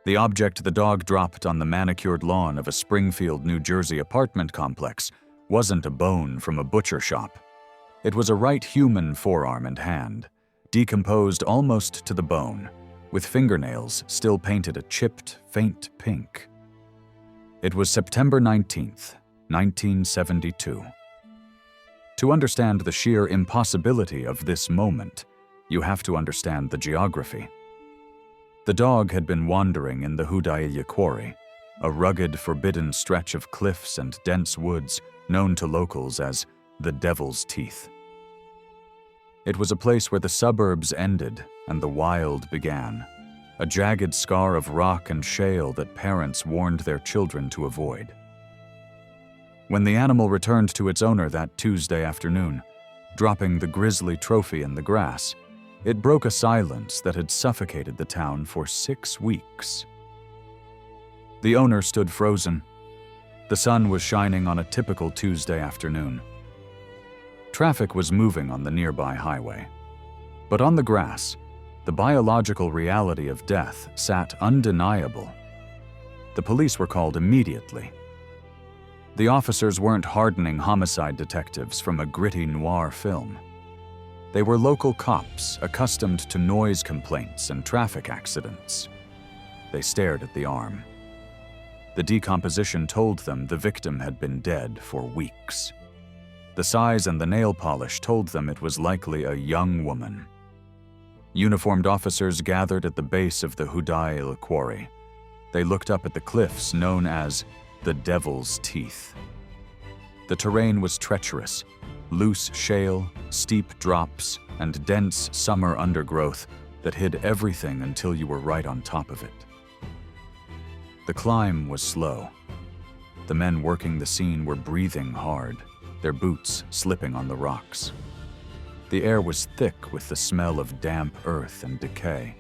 The object the dog dropped on the manicured lawn of a Springfield, New Jersey apartment complex wasn't a bone from a butcher shop. It was a right human forearm and hand, decomposed almost to the bone, with fingernails still painted a chipped, faint pink. It was September 19th, 1972. To understand the sheer impossibility of this moment, you have to understand the geography. The dog had been wandering in the Hudaya quarry, a rugged, forbidden stretch of cliffs and dense woods known to locals as the Devil's Teeth. It was a place where the suburbs ended and the wild began, a jagged scar of rock and shale that parents warned their children to avoid. When the animal returned to its owner that Tuesday afternoon, dropping the grisly trophy in the grass, it broke a silence that had suffocated the town for 6 weeks. The owner stood frozen. The sun was shining on a typical Tuesday afternoon. Traffic was moving on the nearby highway. But on the grass, the biological reality of death sat undeniable. The police were called immediately. The officers weren't hardening homicide detectives from a gritty noir film. They were local cops accustomed to noise complaints and traffic accidents. They stared at the arm. The decomposition told them the victim had been dead for weeks. The size and the nail polish told them it was likely a young woman. Uniformed officers gathered at the base of the Hudaya quarry. They looked up at the cliffs known as the Devil's Teeth. The terrain was treacherous, loose shale, steep drops, and dense summer undergrowth that hid everything until you were right on top of it. The climb was slow. The men working the scene were breathing hard, their boots slipping on the rocks. The air was thick with the smell of damp earth and decay.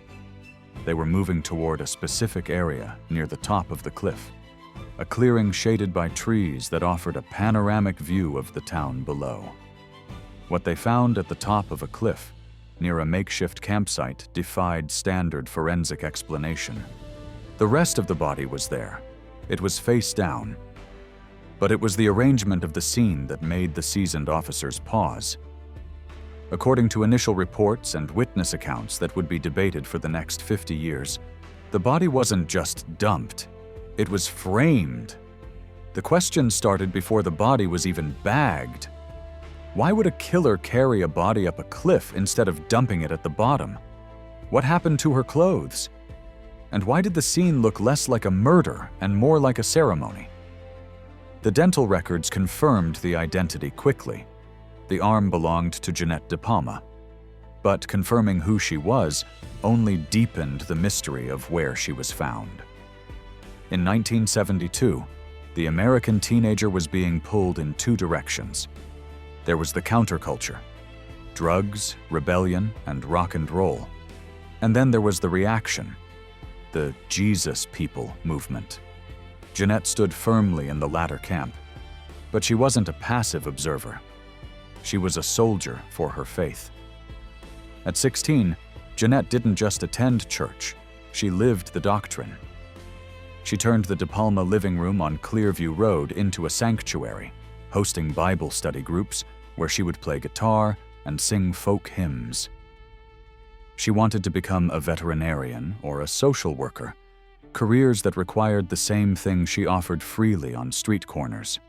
They were moving toward a specific area near the top of the cliff, a clearing shaded by trees that offered a panoramic view of the town below. What they found at the top of a cliff, near a makeshift campsite, defied standard forensic explanation. The rest of the body was there. It was face down. But it was the arrangement of the scene that made the seasoned officers pause. According to initial reports and witness accounts that would be debated for the next 50 years, the body wasn't just dumped, it was framed. The question started before the body was even bagged. Why would a killer carry a body up a cliff instead of dumping it at the bottom? What happened to her clothes? And why did the scene look less like a murder and more like a ceremony? The dental records confirmed the identity quickly. The arm belonged to Jeannette DePalma. But confirming who she was only deepened the mystery of where she was found. In 1972, the American teenager was being pulled in 2 directions. There was the counterculture, drugs, rebellion, and rock and roll. And then there was the reaction, the Jesus People movement. Jeannette stood firmly in the latter camp, but she wasn't a passive observer. She was a soldier for her faith. At 16, Jeannette didn't just attend church, she lived the doctrine. She turned the DePalma living room on Clearview Road into a sanctuary, hosting Bible study groups where she would play guitar and sing folk hymns. She wanted to become a veterinarian or a social worker, careers that required the same thing she offered freely on street corners: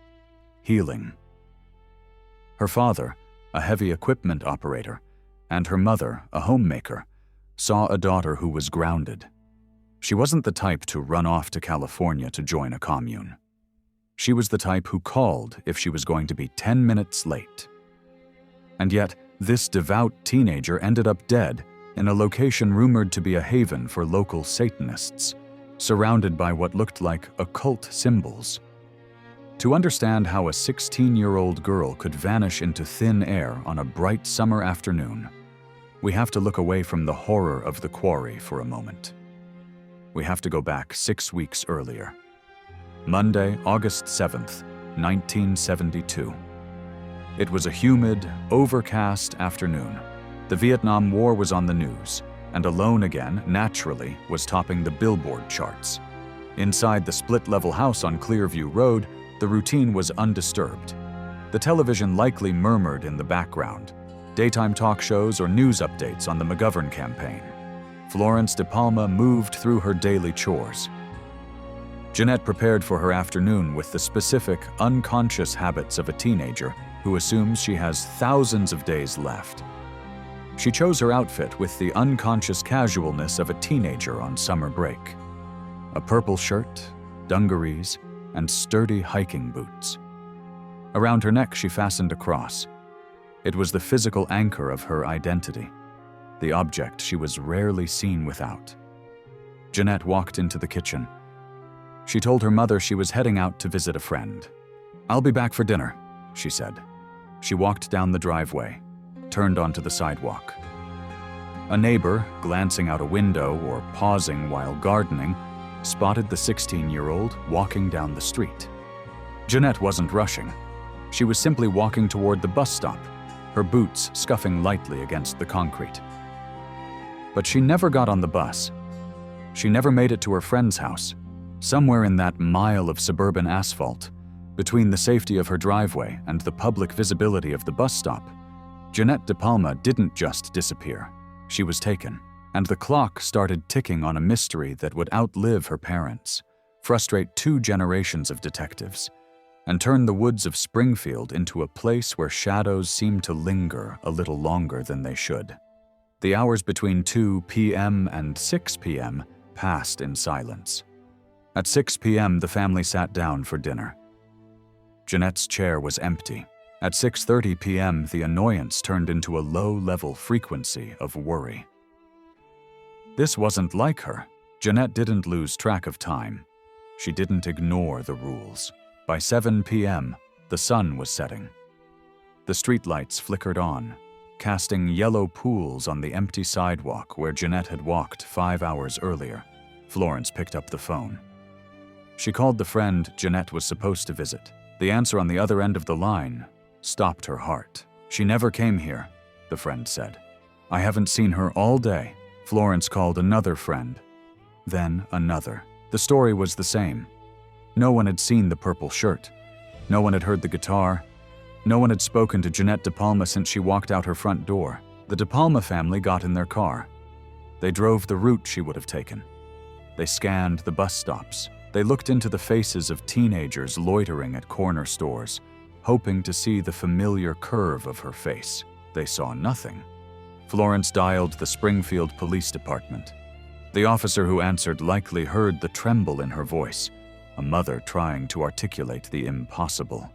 healing. Her father, a heavy equipment operator, and her mother, a homemaker, saw a daughter who was grounded. She wasn't the type to run off to California to join a commune. She was the type who called if she was going to be 10 minutes late. And yet, this devout teenager ended up dead in a location rumored to be a haven for local Satanists, surrounded by what looked like occult symbols. To understand how a 16-year-old girl could vanish into thin air on a bright summer afternoon, we have to look away from the horror of the quarry for a moment. We have to go back 6 weeks earlier. Monday, August 7th, 1972. It was a humid, overcast afternoon. The Vietnam War was on the news, and alone again, naturally, was topping the billboard charts. Inside the split-level house on Clearview Road, the routine was undisturbed. The television likely murmured in the background, daytime talk shows or news updates on the McGovern campaign. Florence DePalma moved through her daily chores. Jeannette prepared for her afternoon with the specific, unconscious habits of a teenager who assumes she has thousands of days left. She chose her outfit with the unconscious casualness of a teenager on summer break. A purple shirt, dungarees, and sturdy hiking boots. Around her neck she fastened a cross. It was the physical anchor of her identity, the object she was rarely seen without. Jeannette walked into the kitchen. She told her mother she was heading out to visit a friend. "I'll be back for dinner," she said. She walked down the driveway, turned onto the sidewalk. A neighbor, glancing out a window or pausing while gardening, spotted the 16-year-old walking down the street. Jeannette wasn't rushing. She was simply walking toward the bus stop, her boots scuffing lightly against the concrete. But she never got on the bus. She never made it to her friend's house. Somewhere in that mile of suburban asphalt, between the safety of her driveway and the public visibility of the bus stop, Jeannette DePalma didn't just disappear. She was taken, and the clock started ticking on a mystery that would outlive her parents, frustrate 2 generations of detectives, and turn the woods of Springfield into a place where shadows seem to linger a little longer than they should. The hours between 2 p.m. and 6 p.m. passed in silence. At 6 p.m., the family sat down for dinner. Jeannette's chair was empty. At 6:30 p.m., the annoyance turned into a low-level frequency of worry. This wasn't like her. Jeannette didn't lose track of time. She didn't ignore the rules. By 7 p.m., the sun was setting. The streetlights flickered on, casting yellow pools on the empty sidewalk where Jeannette had walked 5 hours earlier. Florence picked up the phone. She called the friend Jeannette was supposed to visit. The answer on the other end of the line stopped her heart. "She never came here," the friend said. "I haven't seen her all day." Florence called another friend, then another. The story was the same. No one had seen the purple shirt. No one had heard the guitar. No one had spoken to Jeannette DePalma since she walked out her front door. The DePalma family got in their car. They drove the route she would have taken. They scanned the bus stops. They looked into the faces of teenagers loitering at corner stores, hoping to see the familiar curve of her face. They saw nothing. Florence dialed the Springfield Police Department. The officer who answered likely heard the tremble in her voice, a mother trying to articulate the impossible.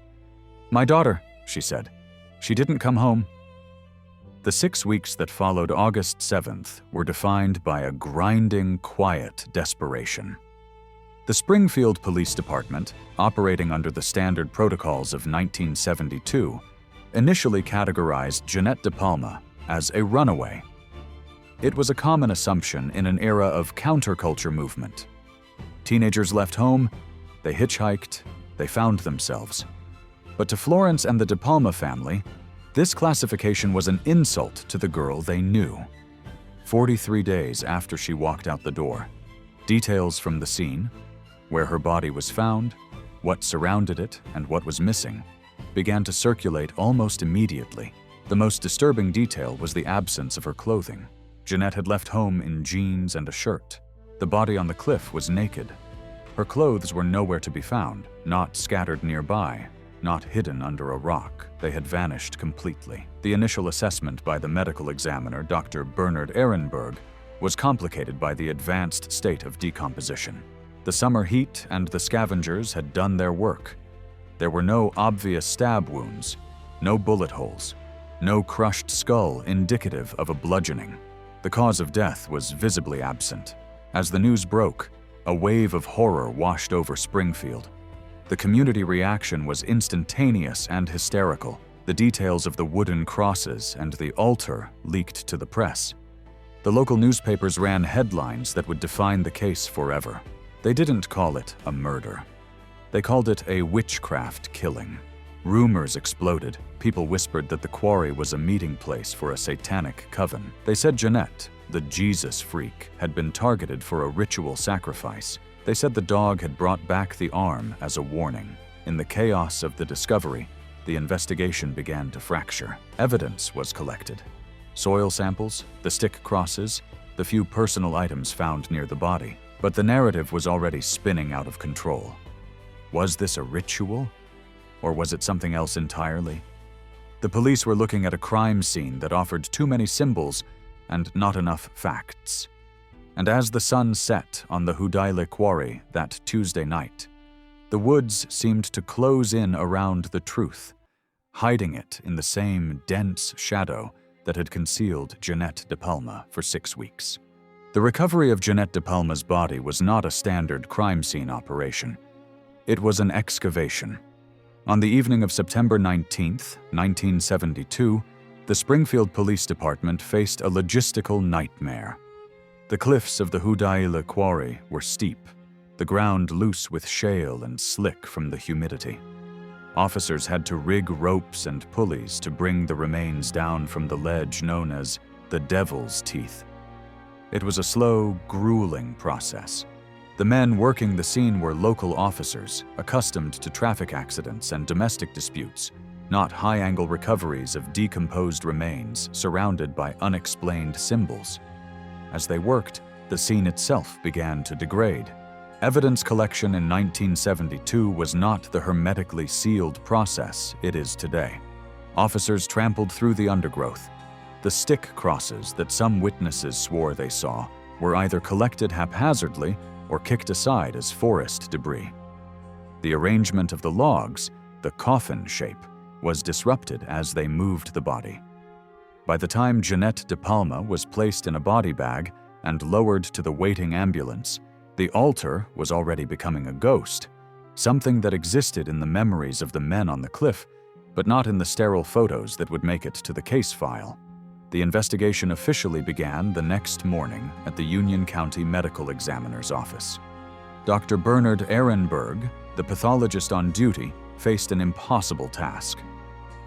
"My daughter," she said. "She didn't come home." The 6 weeks that followed August 7th were defined by a grinding, quiet desperation. The Springfield Police Department, operating under the standard protocols of 1972, initially categorized Jeannette DePalma as a runaway. It was a common assumption in an era of counterculture movement. Teenagers left home, they hitchhiked, they found themselves. But to Florence and the DePalma family, this classification was an insult to the girl they knew. 43 days after she walked out the door, details from the scene, where her body was found, what surrounded it, and what was missing, began to circulate almost immediately. The most disturbing detail was the absence of her clothing. Jeannette had left home in jeans and a shirt. The body on the cliff was naked. Her clothes were nowhere to be found, not scattered nearby, not hidden under a rock. They had vanished completely. The initial assessment by the medical examiner, Dr. Bernard Ehrenberg, was complicated by the advanced state of decomposition. The summer heat and the scavengers had done their work. There were no obvious stab wounds, no bullet holes, no crushed skull indicative of a bludgeoning. The cause of death was visibly absent. As the news broke, a wave of horror washed over Springfield. The community reaction was instantaneous and hysterical. The details of the wooden crosses and the altar leaked to the press. The local newspapers ran headlines that would define the case forever. They didn't call it a murder. They called it a witchcraft killing. Rumors exploded. People whispered that the quarry was a meeting place for a satanic coven. They said Jeannette, the Jesus freak, had been targeted for a ritual sacrifice. They said the dog had brought back the arm as a warning. In the chaos of the discovery, the investigation began to fracture. Evidence was collected. Soil samples, the stick crosses, the few personal items found near the body. But the narrative was already spinning out of control. Was this a ritual? Or was it something else entirely? The police were looking at a crime scene that offered too many symbols and not enough facts. And as the sun set on the Hudaile quarry that Tuesday night, the woods seemed to close in around the truth, hiding it in the same dense shadow that had concealed Jeannette DePalma for 6 weeks. The recovery of Jeannette DePalma's body was not a standard crime scene operation. It was an excavation. On the evening of September 19, 1972, the Springfield Police Department faced a logistical nightmare. The cliffs of the Hudaile quarry were steep, the ground loose with shale and slick from the humidity. Officers had to rig ropes and pulleys to bring the remains down from the ledge known as the Devil's Teeth. It was a slow, grueling process. The men working the scene were local officers, accustomed to traffic accidents and domestic disputes, not high-angle recoveries of decomposed remains surrounded by unexplained symbols. As they worked, the scene itself began to degrade. Evidence collection in 1972 was not the hermetically sealed process it is today. Officers trampled through the undergrowth. The stick crosses that some witnesses swore they saw were either collected haphazardly or kicked aside as forest debris. The arrangement of the logs, the coffin shape, was disrupted as they moved the body. By the time Jeannette DePalma was placed in a body bag and lowered to the waiting ambulance, the altar was already becoming a ghost, something that existed in the memories of the men on the cliff, but not in the sterile photos that would make it to the case file. The investigation officially began the next morning at the Union County Medical Examiner's office. Dr. Bernard Ehrenberg, the pathologist on duty, faced an impossible task.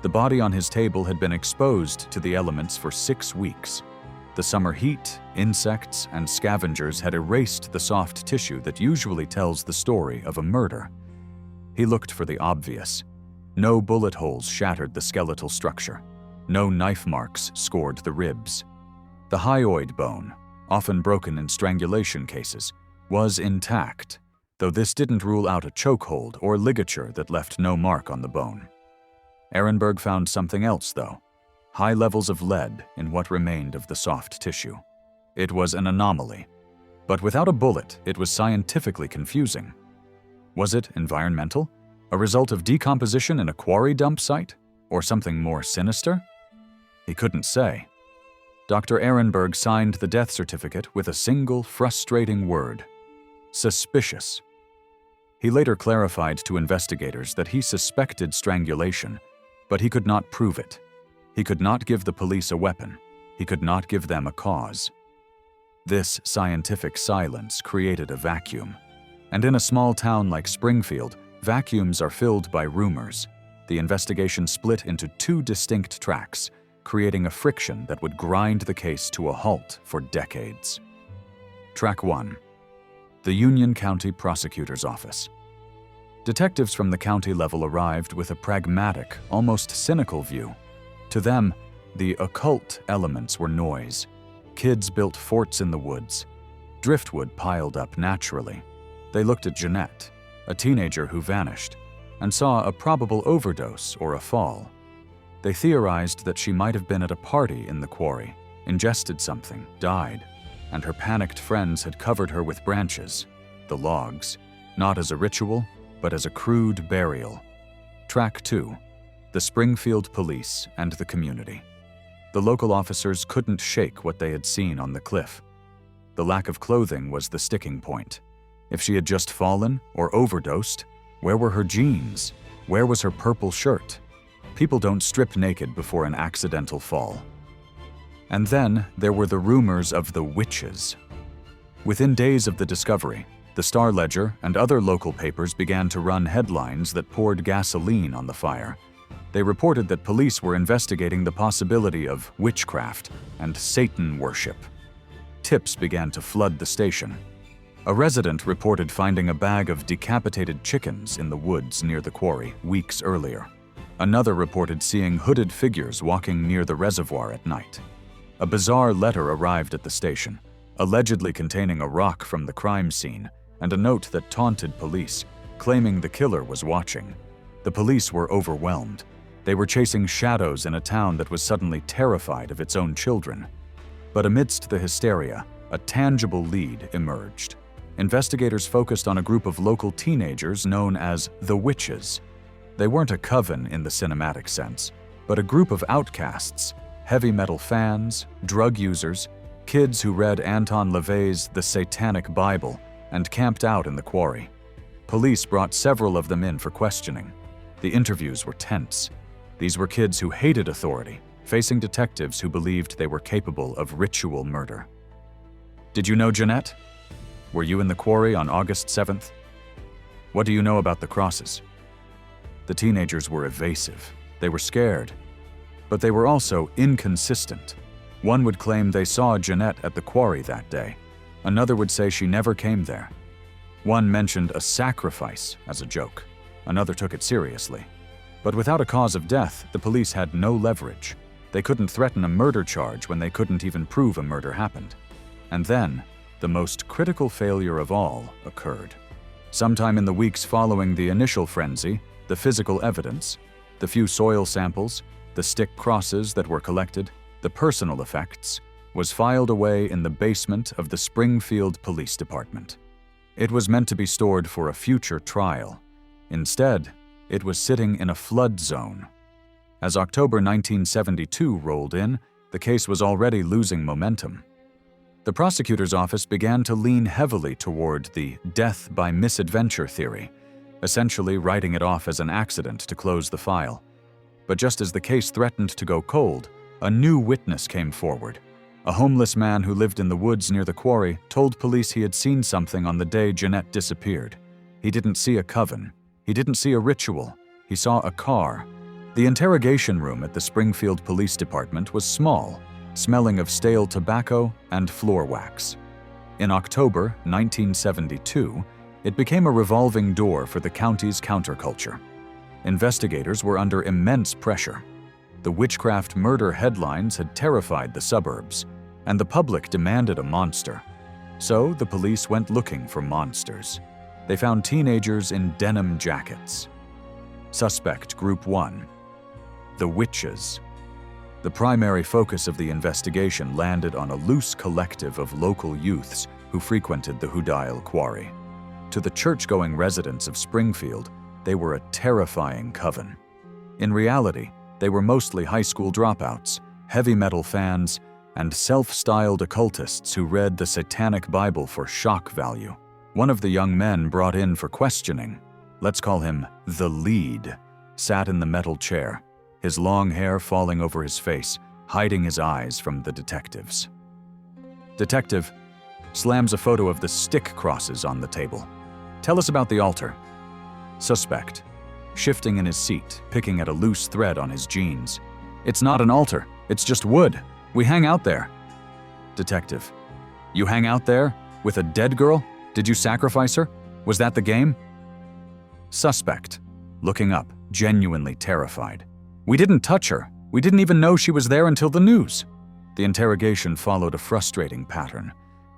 The body on his table had been exposed to the elements for 6 weeks. The summer heat, insects, and scavengers had erased the soft tissue that usually tells the story of a murder. He looked for the obvious. No bullet holes shattered the skeletal structure. No knife marks scored the ribs. The hyoid bone, often broken in strangulation cases, was intact, though this didn't rule out a chokehold or ligature that left no mark on the bone. Ehrenberg found something else, though: high levels of lead in what remained of the soft tissue. It was an anomaly, but without a bullet, it was scientifically confusing. Was it environmental? A result of decomposition in a quarry dump site? Or something more sinister? He couldn't say. Dr. Ehrenberg signed the death certificate with a single frustrating word: suspicious. He later clarified to investigators that he suspected strangulation, but he could not prove it. He could not give the police a weapon. He could not give them a cause. This scientific silence created a vacuum. And in a small town like Springfield, vacuums are filled by rumors. The investigation split into 2 distinct tracks, creating a friction that would grind the case to a halt for decades. Track 1. The Union County Prosecutor's Office. Detectives from the county level arrived with a pragmatic, almost cynical view. To them, the occult elements were noise. Kids built forts in the woods. Driftwood piled up naturally. They looked at Jeannette, a teenager who vanished, and saw a probable overdose or a fall. They theorized that she might have been at a party in the quarry, ingested something, died, and her panicked friends had covered her with branches, the logs, not as a ritual, but as a crude burial. Track 2. The Springfield Police and the Community. The local officers couldn't shake what they had seen on the cliff. The lack of clothing was the sticking point. If she had just fallen or overdosed, where were her jeans? Where was her purple shirt? People don't strip naked before an accidental fall. And then there were the rumors of the witches. Within days of the discovery, the Star-Ledger and other local papers began to run headlines that poured gasoline on the fire. They reported that police were investigating the possibility of witchcraft and Satan worship. tips began to flood the station. A resident reported finding a bag of decapitated chickens in the woods near the quarry weeks earlier. Another reported seeing hooded figures walking near the reservoir at night. A bizarre letter arrived at the station, allegedly containing a rock from the crime scene and a note that taunted police, claiming the killer was watching. The police were overwhelmed. They were chasing shadows in a town that was suddenly terrified of its own children. But amidst the hysteria, a tangible lead emerged. Investigators focused on a group of local teenagers known as the Witches. They weren't a coven in the cinematic sense, but a group of outcasts, heavy metal fans, drug users, kids who read Anton LaVey's The Satanic Bible and camped out in the quarry. Police brought several of them in for questioning. The interviews were tense. These were kids who hated authority, facing detectives who believed they were capable of ritual murder. Did you know Jeannette? Were you in the quarry on August 7th? What do you know about the crosses? The teenagers were evasive. They were scared. But they were also inconsistent. One would claim they saw Jeannette at the quarry that day. Another would say she never came there. One mentioned a sacrifice as a joke. Another took it seriously. But without a cause of death, the police had no leverage. They couldn't threaten a murder charge when they couldn't even prove a murder happened. And then, the most critical failure of all occurred. Sometime in the weeks following the initial frenzy, the physical evidence, the few soil samples, the stick crosses that were collected, the personal effects, was filed away in the basement of the Springfield Police Department. It was meant to be stored for a future trial. Instead, it was sitting in a flood zone. As October 1972 rolled in, the case was already losing momentum. The prosecutor's office began to lean heavily toward the death by misadventure theory, essentially writing it off as an accident to close the file. But just as the case threatened to go cold, a new witness came forward. A homeless man who lived in the woods near the quarry told police he had seen something on the day Jeannette disappeared. He didn't see a coven. He didn't see a ritual. He saw a car. The interrogation room at the Springfield Police Department was small, smelling of stale tobacco and floor wax. In October 1972, it became a revolving door for the county's counterculture. Investigators were under immense pressure. The witchcraft murder headlines had terrified the suburbs, and the public demanded a monster. So the police went looking for monsters. They found teenagers in denim jackets. Suspect Group 1. The Witches. The primary focus of the investigation landed on a loose collective of local youths who frequented the Hudile Quarry. To the church-going residents of Springfield, they were a terrifying coven. In reality, they were mostly high school dropouts, heavy metal fans, and self-styled occultists who read the Satanic Bible for shock value. One of the young men brought in for questioning, let's call him the lead, sat in the metal chair, his long hair falling over his face, hiding his eyes from the detectives. Detective slams a photo of the stick crosses on the table. Tell us about the altar. Suspect, shifting in his seat, picking at a loose thread on his jeans. It's not an altar, it's just wood. We hang out there. Detective, you hang out there? With a dead girl? Did you sacrifice her? Was that the game? Suspect, looking up, genuinely terrified. We didn't touch her. We didn't even know she was there until the news. The interrogation followed a frustrating pattern.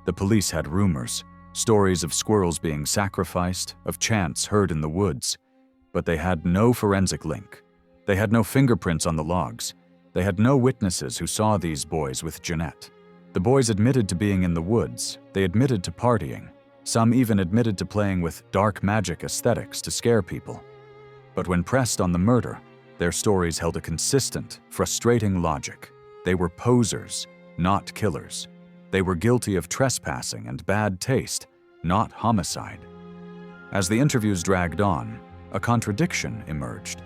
The police had rumors, stories of squirrels being sacrificed, of chants heard in the woods. But they had no forensic link. They had no fingerprints on the logs. They had no witnesses who saw these boys with Jeannette. The boys admitted to being in the woods. They admitted to partying. Some even admitted to playing with dark magic aesthetics to scare people. But when pressed on the murder, their stories held a consistent, frustrating logic. They were posers, not killers. They were guilty of trespassing and bad taste, not homicide. As the interviews dragged on, a contradiction emerged.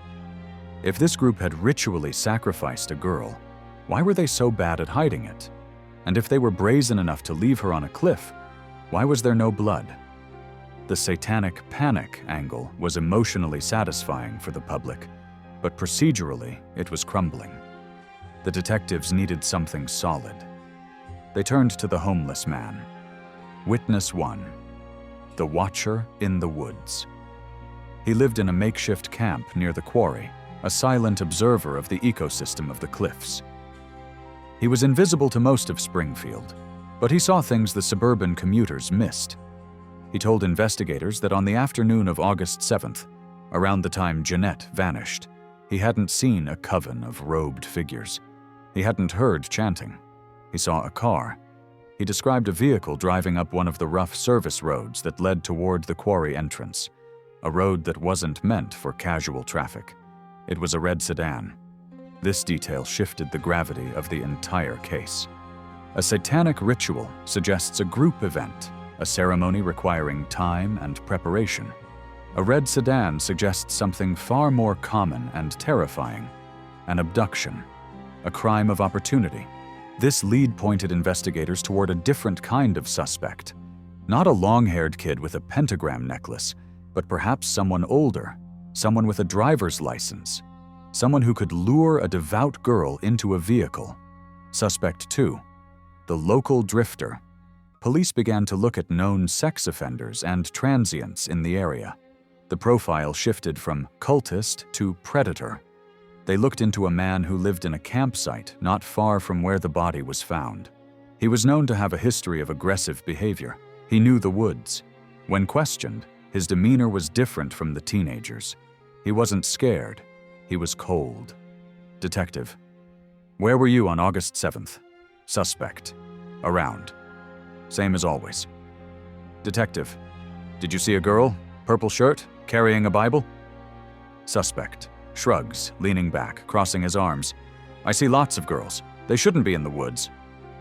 If this group had ritually sacrificed a girl, why were they so bad at hiding it? And if they were brazen enough to leave her on a cliff, why was there no blood? The satanic panic angle was emotionally satisfying for the public, but procedurally it was crumbling. The detectives needed something solid. They turned to the homeless man. Witness 1. The Watcher in the Woods. He lived in a makeshift camp near the quarry, a silent observer of the ecosystem of the cliffs. He was invisible to most of Springfield, but he saw things the suburban commuters missed. He told investigators that on the afternoon of August 7th, around the time Jeannette vanished, he hadn't seen a coven of robed figures. He hadn't heard chanting. He saw a car. He described a vehicle driving up one of the rough service roads that led toward the quarry entrance, a road that wasn't meant for casual traffic. It was a red sedan. This detail shifted the gravity of the entire case. A satanic ritual suggests a group event, a ceremony requiring time and preparation. A red sedan suggests something far more common and terrifying: an abduction, a crime of opportunity. This lead pointed investigators toward a different kind of suspect. Not a long-haired kid with a pentagram necklace, but perhaps someone older, someone with a driver's license, someone who could lure a devout girl into a vehicle. Suspect 2. The local drifter. Police began to look at known sex offenders and transients in the area. The profile shifted from cultist to predator. They looked into a man who lived in a campsite not far from where the body was found. He was known to have a history of aggressive behavior. He knew the woods. When questioned, his demeanor was different from the teenagers. He wasn't scared. He was cold. Detective. Where were you on August 7th? Suspect. Around. Same as always. Detective. Did you see a girl? Purple shirt? Carrying a Bible? Suspect. Shrugs, leaning back, crossing his arms. I see lots of girls. They shouldn't be in the woods.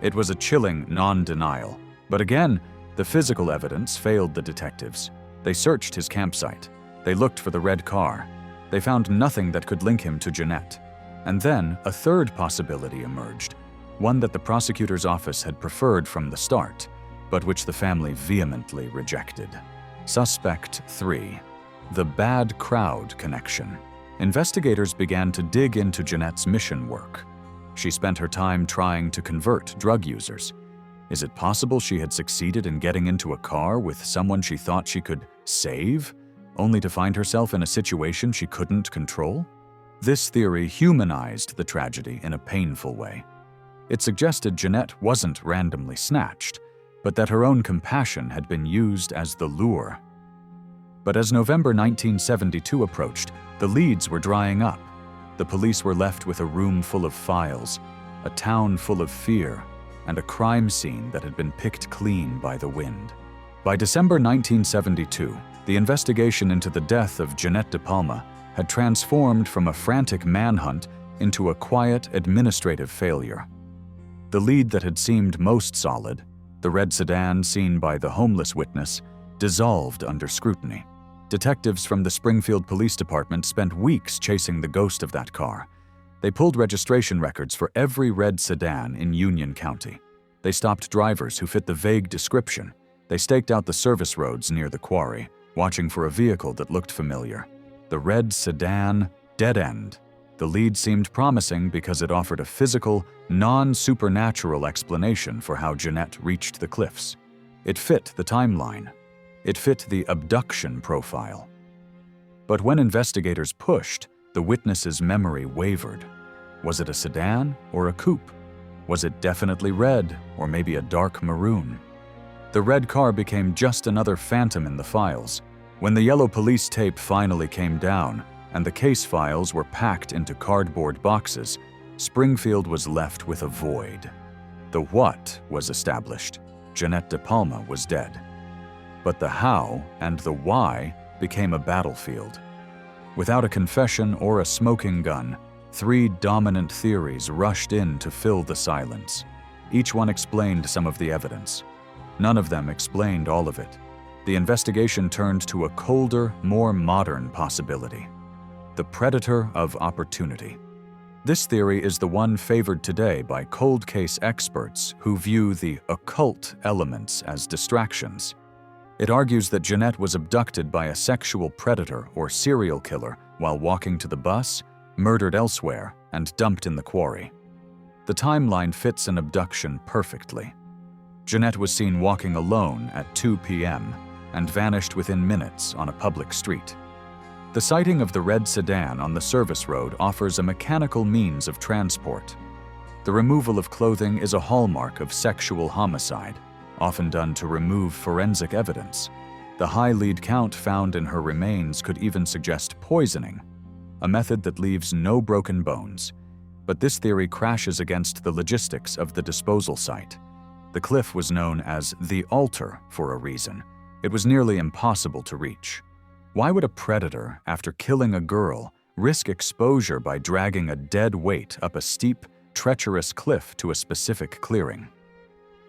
It was a chilling non-denial. But again, the physical evidence failed the detectives. They searched his campsite. They looked for the red car. They found nothing that could link him to Jeannette. And then a third possibility emerged, one that the prosecutor's office had preferred from the start, but which the family vehemently rejected. Suspect 3. The bad crowd connection. Investigators began to dig into Jeannette's mission work. She spent her time trying to convert drug users. Is it possible she had succeeded in getting into a car with someone she thought she could save, only to find herself in a situation she couldn't control? This theory humanized the tragedy in a painful way. It suggested Jeannette wasn't randomly snatched, but that her own compassion had been used as the lure. But as November 1972 approached, the leads were drying up. The police were left with a room full of files, a town full of fear, and a crime scene that had been picked clean by the wind. By December 1972, the investigation into the death of Jeannette DePalma had transformed from a frantic manhunt into a quiet administrative failure. The lead that had seemed most solid, the red sedan seen by the homeless witness, dissolved under scrutiny. Detectives from the Springfield Police Department spent weeks chasing the ghost of that car. They pulled registration records for every red sedan in Union County. They stopped drivers who fit the vague description. They staked out the service roads near the quarry, watching for a vehicle that looked familiar. The red sedan, dead end. The lead seemed promising because it offered a physical, non-supernatural explanation for how Jeannette reached the cliffs. It fit the timeline. It fit the abduction profile. But when investigators pushed, the witness's memory wavered. Was it a sedan or a coupe? Was it definitely red or maybe a dark maroon? The red car became just another phantom in the files. When the yellow police tape finally came down and the case files were packed into cardboard boxes, Springfield was left with a void. The what was established. Jeannette DePalma was dead. But the how and the why became a battlefield. Without a confession or a smoking gun, 3 dominant theories rushed in to fill the silence. Each one explained some of the evidence. None of them explained all of it. The investigation turned to a colder, more modern possibility: the predator of opportunity. This theory is the one favored today by cold case experts who view the occult elements as distractions. It argues that Jeannette was abducted by a sexual predator or serial killer while walking to the bus, murdered elsewhere, and dumped in the quarry. The timeline fits an abduction perfectly. Jeannette was seen walking alone at 2 p.m. and vanished within minutes on a public street. The sighting of the red sedan on the service road offers a mechanical means of transport. The removal of clothing is a hallmark of sexual homicide, often done to remove forensic evidence. The high lead count found in her remains could even suggest poisoning, a method that leaves no broken bones. But this theory crashes against the logistics of the disposal site. The cliff was known as the altar for a reason. It was nearly impossible to reach. Why would a predator, after killing a girl, risk exposure by dragging a dead weight up a steep, treacherous cliff to a specific clearing?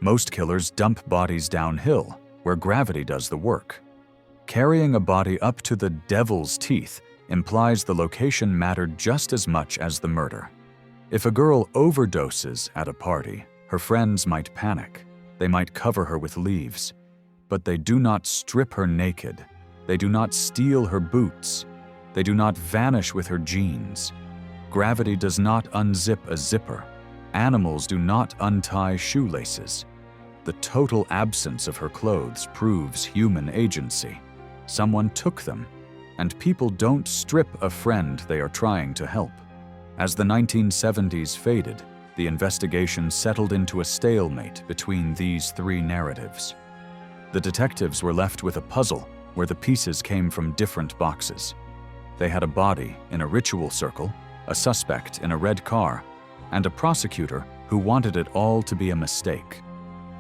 Most killers dump bodies downhill, where gravity does the work. Carrying a body up to the devil's teeth implies the location mattered just as much as the murder. If a girl overdoses at a party, her friends might panic. They might cover her with leaves. But they do not strip her naked. They do not steal her boots. They do not vanish with her jeans. Gravity does not unzip a zipper. Animals do not untie shoelaces. The total absence of her clothes proves human agency. Someone took them, and people don't strip a friend they are trying to help. As the 1970s faded, the investigation settled into a stalemate between these three narratives. The detectives were left with a puzzle where the pieces came from different boxes. They had a body in a ritual circle, a suspect in a red car, and a prosecutor who wanted it all to be a mistake.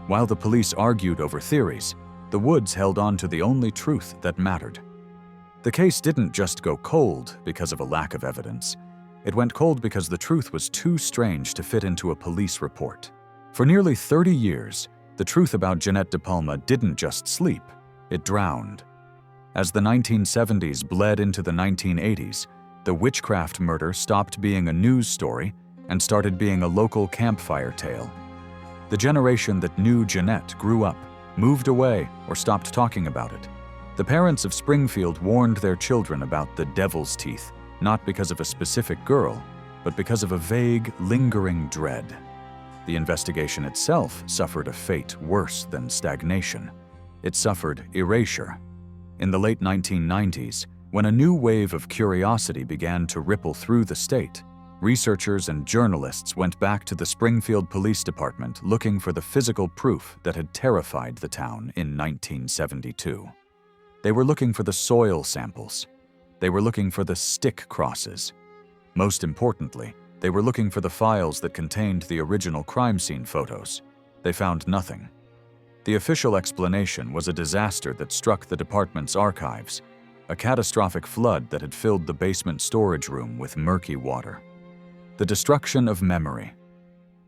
While the police argued over theories, the woods held on to the only truth that mattered. The case didn't just go cold because of a lack of evidence. It went cold because the truth was too strange to fit into a police report. For nearly 30 years, the truth about Jeannette DePalma didn't just sleep, it drowned. As the 1970s bled into the 1980s, the witchcraft murder stopped being a news story and started being a local campfire tale. The generation that knew Jeannette grew up, moved away, or stopped talking about it. The parents of Springfield warned their children about the devil's teeth, not because of a specific girl, but because of a vague, lingering dread. The investigation itself suffered a fate worse than stagnation. It suffered erasure. In the late 1990s, when a new wave of curiosity began to ripple through the state, researchers and journalists went back to the Springfield Police Department looking for the physical proof that had terrified the town in 1972. They were looking for the soil samples. They were looking for the stick crosses. Most importantly, they were looking for the files that contained the original crime scene photos. They found nothing. The official explanation was a disaster that struck the department's archives, a catastrophic flood that had filled the basement storage room with murky water. The destruction of memory.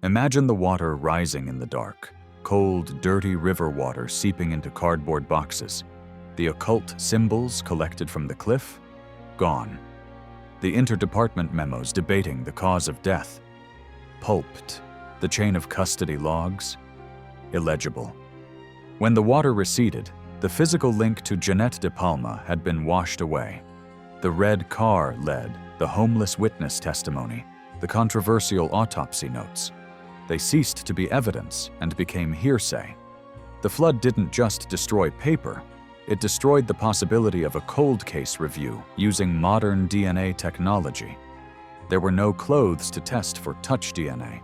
Imagine the water rising in the dark, cold, dirty river water seeping into cardboard boxes. The occult symbols collected from the cliff? Gone. The interdepartment memos debating the cause of death? Pulped. The chain of custody logs? Illegible. When the water receded, the physical link to Jeannette DePalma had been washed away. The red car led, the homeless witness testimony, the controversial autopsy notes. They ceased to be evidence and became hearsay. The flood didn't just destroy paper, it destroyed the possibility of a cold case review using modern DNA technology. There were no clothes to test for touch DNA.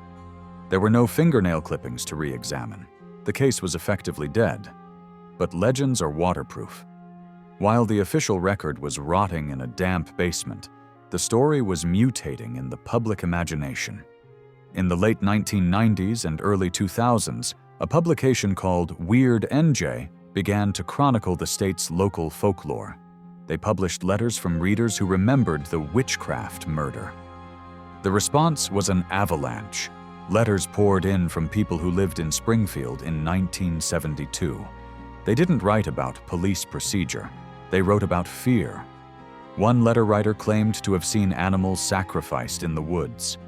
There were no fingernail clippings to re-examine. The case was effectively dead. But legends are waterproof. While the official record was rotting in a damp basement, the story was mutating in the public imagination. In the late 1990s and early 2000s, a publication called Weird NJ began to chronicle the state's local folklore. They published letters from readers who remembered the witchcraft murder. The response was an avalanche. Letters poured in from people who lived in Springfield in 1972. They didn't write about police procedure. They wrote about fear. One letter writer claimed to have seen animals sacrificed in the woods.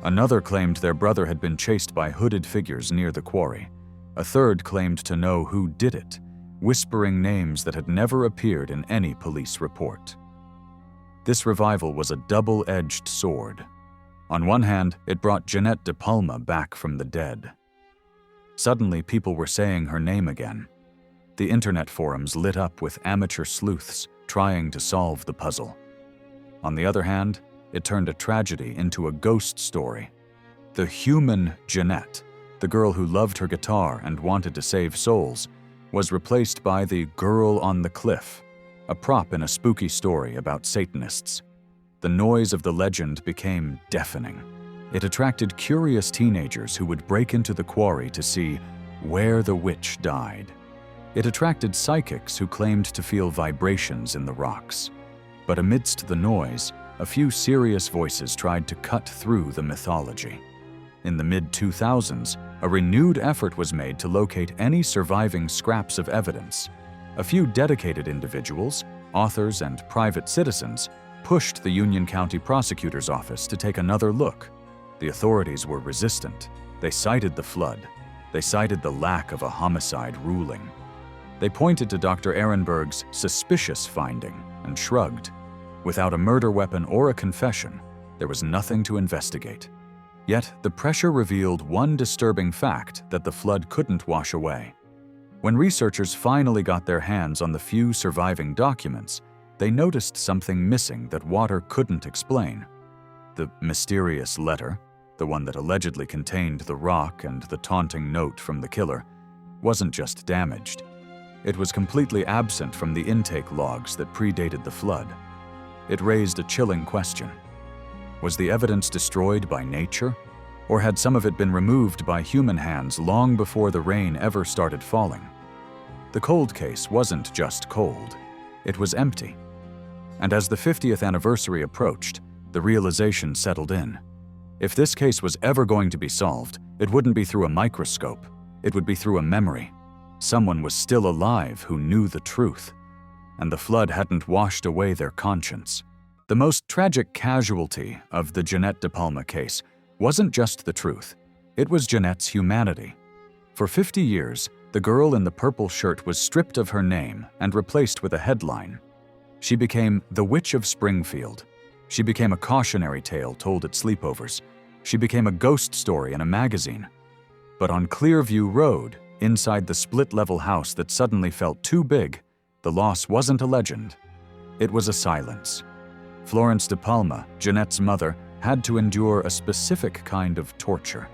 Another claimed their brother had been chased by hooded figures near the quarry. A third claimed to know who did it, whispering names that had never appeared in any police report. This revival was a double-edged sword. On one hand, it brought Jeannette DePalma back from the dead. Suddenly, people were saying her name again. The internet forums lit up with amateur sleuths trying to solve the puzzle. On the other hand, it turned a tragedy into a ghost story. The human Jeannette, the girl who loved her guitar and wanted to save souls, was replaced by the girl on the cliff, a prop in a spooky story about Satanists. The noise of the legend became deafening. It attracted curious teenagers who would break into the quarry to see where the witch died. It attracted psychics who claimed to feel vibrations in the rocks. But amidst the noise, a few serious voices tried to cut through the mythology. In the mid-2000s, a renewed effort was made to locate any surviving scraps of evidence. A few dedicated individuals, authors, and private citizens pushed the Union County Prosecutor's Office to take another look. The authorities were resistant. They cited the flood. They cited the lack of a homicide ruling. They pointed to Dr. Ehrenberg's suspicious finding and shrugged. Without a murder weapon or a confession, there was nothing to investigate. Yet, the pressure revealed one disturbing fact that the flood couldn't wash away. When researchers finally got their hands on the few surviving documents, they noticed something missing that water couldn't explain. The mysterious letter, the one that allegedly contained the rock and the taunting note from the killer, wasn't just damaged. It was completely absent from the intake logs that predated the flood. It raised a chilling question. Was the evidence destroyed by nature, or had some of it been removed by human hands long before the rain ever started falling? The cold case wasn't just cold, it was empty. And as the 50th anniversary approached, the realization settled in. If this case was ever going to be solved, it wouldn't be through a microscope, it would be through a memory. Someone was still alive who knew the truth, and the flood hadn't washed away their conscience. The most tragic casualty of the Jeannette DePalma case wasn't just the truth, it was Jeannette's humanity. For 50 years, the girl in the purple shirt was stripped of her name and replaced with a headline. She became the Witch of Springfield. She became a cautionary tale told at sleepovers. She became a ghost story in a magazine. But on Clearview Road, inside the split-level house that suddenly felt too big, the loss wasn't a legend. It was a silence. Florence DePalma, Jeannette's mother, had to endure a specific kind of torture.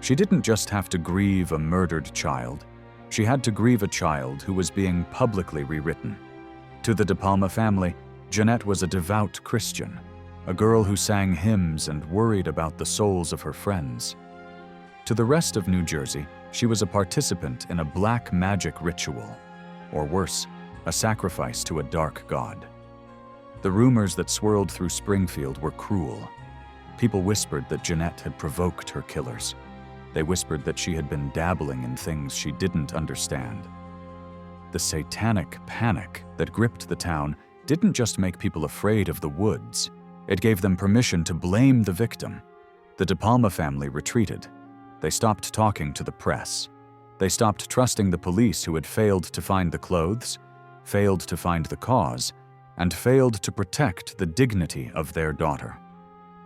She didn't just have to grieve a murdered child. She had to grieve a child who was being publicly rewritten. To the DePalma family, Jeannette was a devout Christian, a girl who sang hymns and worried about the souls of her friends. To the rest of New Jersey, she was a participant in a black magic ritual, or worse, a sacrifice to a dark god. The rumors that swirled through Springfield were cruel. People whispered that Jeannette had provoked her killers. They whispered that she had been dabbling in things she didn't understand. The satanic panic that gripped the town didn't just make people afraid of the woods. It gave them permission to blame the victim. The DePalma family retreated. They stopped talking to the press. They stopped trusting the police who had failed to find the clothes, failed to find the cause, and failed to protect the dignity of their daughter.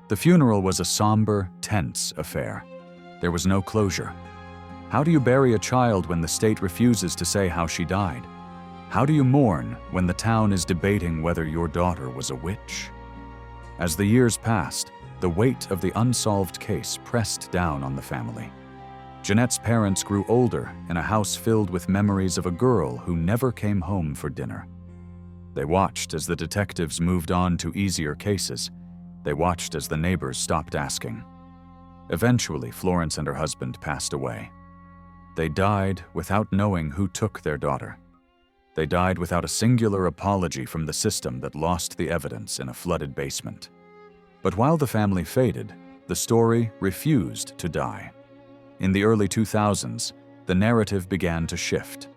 The funeral was a somber, tense affair. There was no closure. How do you bury a child when the state refuses to say how she died? How do you mourn when the town is debating whether your daughter was a witch? As the years passed, the weight of the unsolved case pressed down on the family. Jeannette's parents grew older in a house filled with memories of a girl who never came home for dinner. They watched as the detectives moved on to easier cases. They watched as the neighbors stopped asking. Eventually, Florence and her husband passed away. They died without knowing who took their daughter. They died without a singular apology from the system that lost the evidence in a flooded basement. But while the family faded, the story refused to die. In the early 2000s, the narrative began to shift.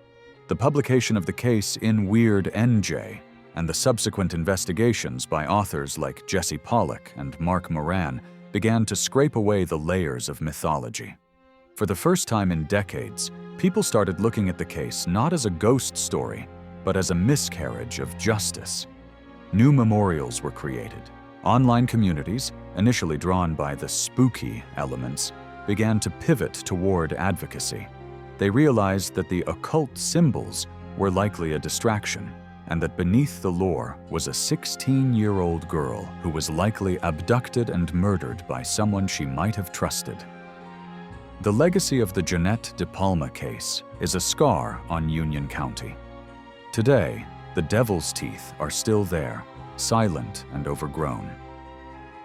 The publication of the case in Weird NJ and the subsequent investigations by authors like Jesse Pollack and Mark Moran began to scrape away the layers of mythology. For the first time in decades, people started looking at the case not as a ghost story, but as a miscarriage of justice. New memorials were created. Online communities, initially drawn by the spooky elements, began to pivot toward advocacy. They realized that the occult symbols were likely a distraction, and that beneath the lore was a 16-year-old girl who was likely abducted and murdered by someone she might have trusted. The legacy of the Jeannette DePalma case is a scar on Union County. Today, the devil's teeth are still there, silent and overgrown.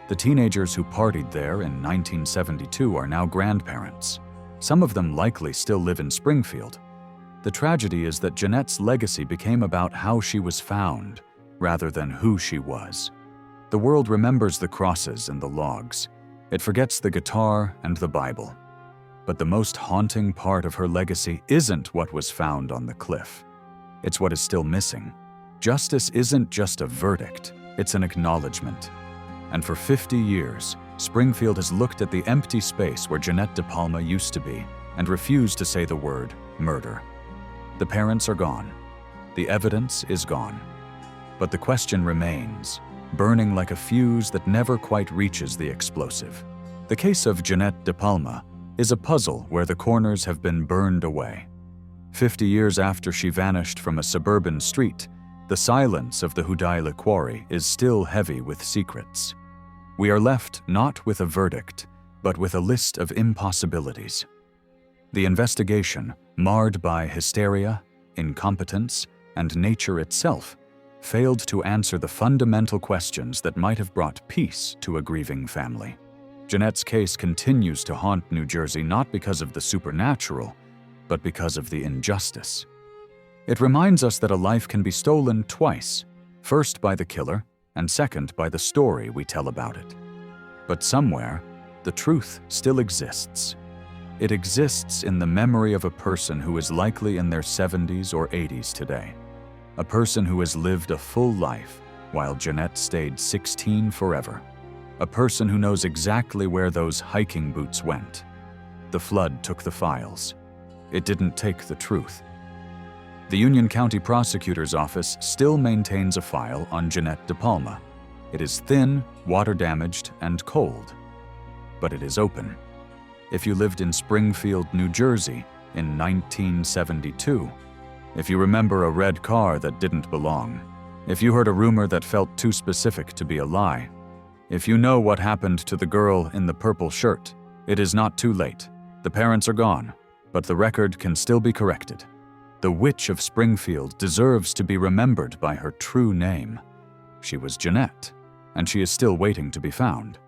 The teenagers who partied there in 1972 are now grandparents. Some of them likely still live in Springfield. The tragedy is that Jeannette's legacy became about how she was found, rather than who she was. The world remembers the crosses and the logs. It forgets the guitar and the Bible. But the most haunting part of her legacy isn't what was found on the cliff. It's what is still missing. Justice isn't just a verdict, it's an acknowledgement. And for 50 years, Springfield has looked at the empty space where Jeannette DePalma used to be and refused to say the word murder. The parents are gone. The evidence is gone. But the question remains, burning like a fuse that never quite reaches the explosive. The case of Jeannette DePalma is a puzzle where the corners have been burned away. 50 years after she vanished from a suburban street, the silence of the Hudaila quarry is still heavy with secrets. We are left not with a verdict, but with a list of impossibilities. The investigation, marred by hysteria, incompetence, and nature itself, failed to answer the fundamental questions that might have brought peace to a grieving family. Jeannette's case continues to haunt New Jersey not because of the supernatural, but because of the injustice. It reminds us that a life can be stolen twice, first by the killer, and second by the story we tell about it. But somewhere, the truth still exists. It exists in the memory of a person who is likely in their 70s or 80s today. A person who has lived a full life, while Jeannette stayed 16 forever. A person who knows exactly where those hiking boots went. The flood took the files. It didn't take the truth. The Union County Prosecutor's Office still maintains a file on Jeannette DePalma. It is thin, water-damaged, and cold. But it is open. If you lived in Springfield, New Jersey in 1972, if you remember a red car that didn't belong, if you heard a rumor that felt too specific to be a lie, if you know what happened to the girl in the purple shirt, it is not too late. The parents are gone, but the record can still be corrected. The witch of Springfield deserves to be remembered by her true name. She was Jeannette, and she is still waiting to be found.